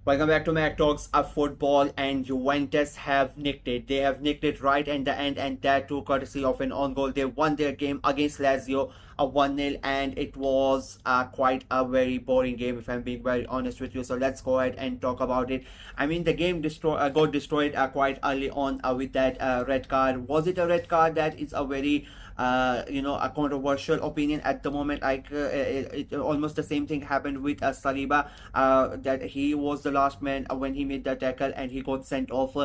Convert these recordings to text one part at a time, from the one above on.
Welcome back to Mac Talks of Football, and Juventus have nicked it. They have nicked it right in the end, and that too courtesy of an own goal. They won their game against Lazio a 1-0, and it was quite a very boring game, if I'm being very honest with you. So let's go ahead and talk about it. I mean, the game got destroyed quite early on with that red card. Was it a red card? That is a very a controversial opinion at the moment. Like almost the same thing happened with Saliba, that he was the last man when he made the tackle and he got sent off.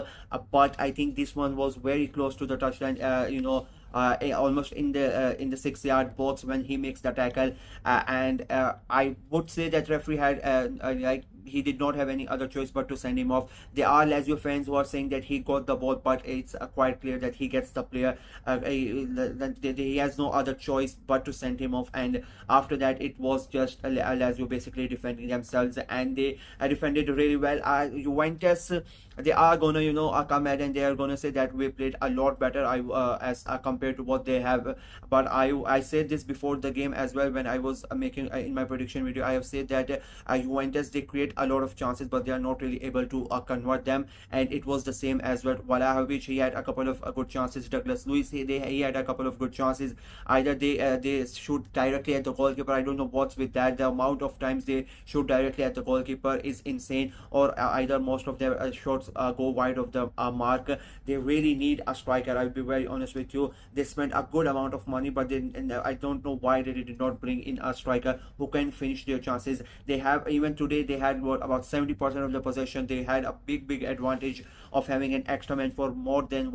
But I think this one was very close to the touchline. Almost in the 6 yard box when he makes the tackle, and I would say that referee had like he did not have any other choice but to send him off. There are Lazio fans who are saying that he got the ball, but it's quite clear that he gets the player. He has no other choice but to send him off, and after that it was just Lazio basically defending themselves, and they defended really well. Juventus, they are gonna come out and they are gonna say that we played a lot better as compared to what they have. But I said this before the game as well when I was making in my prediction video. I have said that Juventus, they create a lot of chances but they are not really able to convert them, and it was the same as well. Vlahovic, he had a couple of good chances. Douglas Luiz, he had a couple of good chances. Either they shoot directly at the goalkeeper. I don't know what's with that. The amount of times they shoot directly at the goalkeeper is insane, or either most of their shots go wide of the mark. They really need a striker. I'll be very honest with you. They spent a good amount of money, but then I don't know why they did not bring in a striker who can finish their chances. They have, even today they had about 70% of the possession. They had a big advantage of having an extra man for more than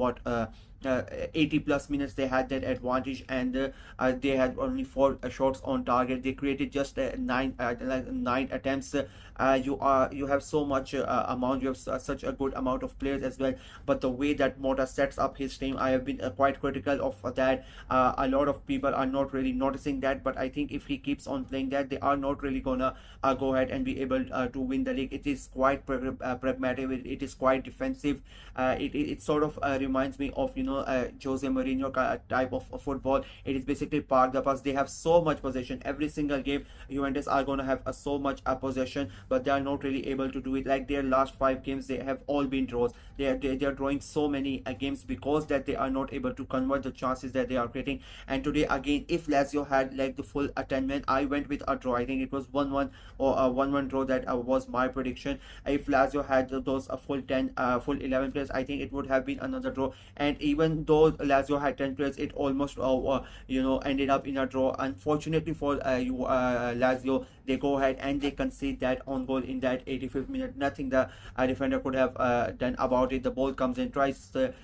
80 plus minutes. They had that advantage, and they had only 4 shots on target. They created just 9 attempts. You have so much amount. You have such a good amount of players as well, but the way that Mota sets up his team, I have been quite critical of that. A lot of people are not really noticing that, but I think if he keeps on playing that, they are not really gonna go ahead and be able to win the league. It is quite pragmatic. It is quite defensive. It sort of reminds me of Jose Mourinho type of football. It is basically park the bus. They have so much possession every single game. Juventus are going to have so much possession, but they are not really able to do it. Like their last 5 games, they have all been draws. They are drawing so many games because that they are not able to convert the chances that they are creating. And today again, if Lazio had like the full 10 men, I went with a draw. I think it was 1-1 or a 1-1 draw. That was my prediction. If Lazio had those full 10 full 11 players, I think it would have been another draw. And even though Lazio had 10 players, it almost ended up in a draw. Unfortunately for Lazio, they go ahead and they concede that on goal in that 85th minute. Nothing the defender could have done about it. The ball comes in, tries to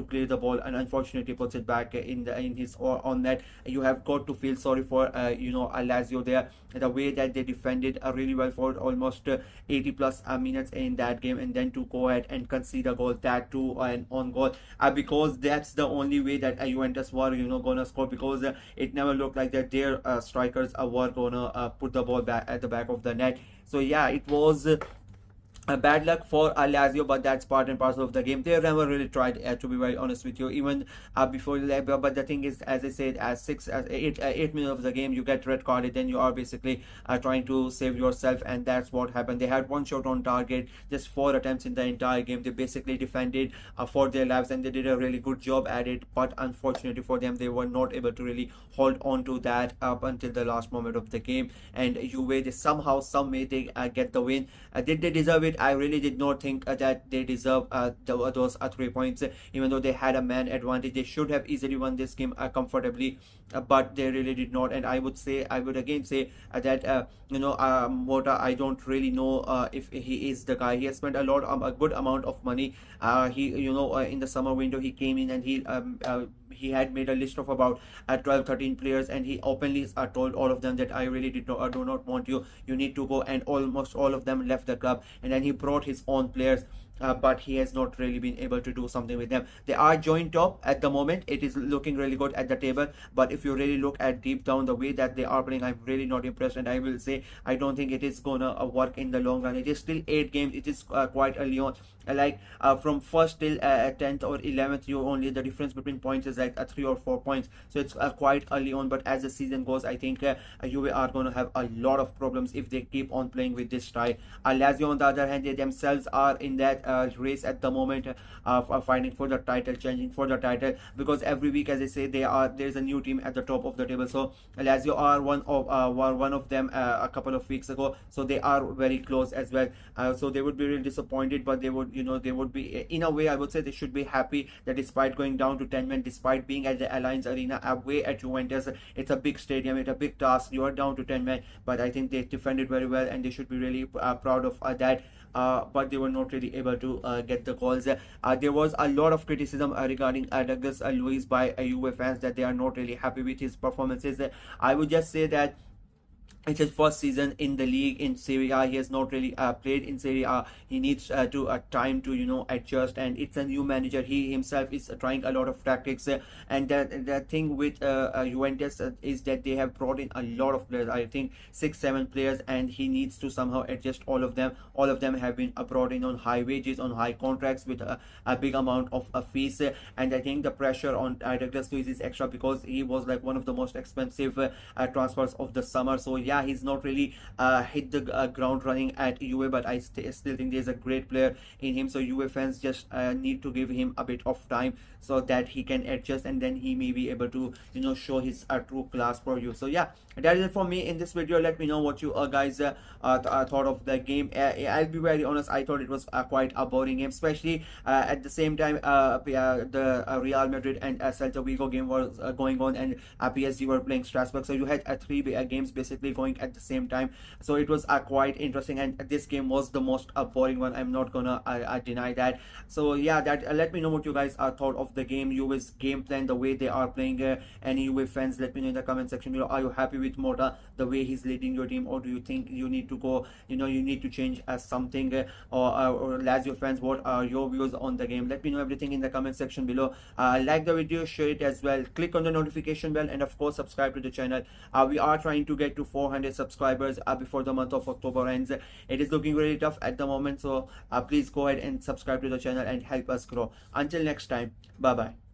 clear the ball, and unfortunately puts it back in his or on net. You have got to feel sorry for Lazio there. The way that they defended really well for almost 80 plus minutes in that game, and then to go ahead and concede a goal, that too an on goal, because that's the only way that Juventus were gonna score, because it never looked like that their strikers were gonna put the ball back at the back of the net. So yeah, it was bad luck for Lazio, but that's part and parcel of the game. They never really tried, to be very honest with you, even before. But the thing is, as I said, as 8 minutes of the game, you get red carded, then you are basically trying to save yourself, and that's what happened. They had 1 shot on target, just 4 attempts in the entire game. They basically defended for their lives, and they did a really good job at it. But unfortunately for them, they were not able to really hold on to that up until the last moment of the game. And Juve, they somehow, some way, they get the win. Did they deserve it? I really did not think that they deserve those 3 points. Even though they had a man advantage, they should have easily won this game comfortably, but they really did not. And I would again say that Mota, I don't really know if he is the guy. He has spent a good amount of money. He in the summer window, he came in and he had made a list of about 12-13 players, and he openly told all of them that I really do not want you need to go, and almost all of them left the club. And then he brought his own players, but he has not really been able to do something with them. They are joint top at the moment. It is looking really good at the table, but if you really look at deep down the way that they are playing, I'm really not impressed, and I will say I don't think it is gonna work in the long run. It is still 8 games. It is quite early on. From first till 10th or 11th, you only the difference between points is like 3 or 4 points, so it's quite early on. But as the season goes, I think Juve are going to have a lot of problems if they keep on playing with this style. Lazio on the other hand, they themselves are in that race at the moment, fighting for the title, challenging for the title, because every week, as I say, there's a new team at the top of the table. So Lazio are one of them a couple of weeks ago, so they are very close as well. So they would be really disappointed, but they would be, in a way, I would say they should be happy that despite going down to 10 men, despite being at the Allianz Arena away at Juventus, it's a big stadium, it's a big task. You are down to 10 men, but I think they defended very well, and they should be really proud of that. But they were not really able to get the goals. There was a lot of criticism regarding Douglas Luiz by Juve fans, that they are not really happy with his performances. I would just say that it's his first season in the league in Serie A. He has not really played in Serie A. He needs to time to adjust, and it's a new manager. He himself is trying a lot of tactics, and the thing with Juventus is that they have brought in a lot of players. I think 6-7 players, and he needs to somehow adjust all of them. All of them have been brought in on high wages, on high contracts with a big amount of fees, and I think the pressure on Douglas Luiz is extra because he was like one of the most expensive transfers of the summer. So yeah, he's not really hit the ground running at Juve, but I still think there's a great player in him. So Juve fans just need to give him a bit of time so that he can adjust, and then he may be able to show his true class for you. So yeah, that is it for me in this video. Let me know what you guys thought of the game. I'll be very honest, I thought it was quite a boring game, especially at the same time the Real Madrid and Celta Vigo game was going on, and PSG were playing Strasbourg. So you had 3 games basically going at the same time, so it was quite interesting, and this game was the most boring one. I'm not gonna deny that. So yeah, that let me know what you guys thought of the game, Juve's game plan, the way they are playing. Any Juve fans, let me know in the comment section below. Are you happy with Mota, the way he's leading your team, or do you think you need to go, you need to change something? Or Lazio fans, what are your views on the game? Let me know everything in the comment section below. Like the video, share it as well, click on the notification bell, and of course subscribe to the channel. We are trying to get to 400 subscribers before the month of October ends. It is looking really tough at the moment, so please go ahead and subscribe to the channel and help us grow. Until next time, bye bye.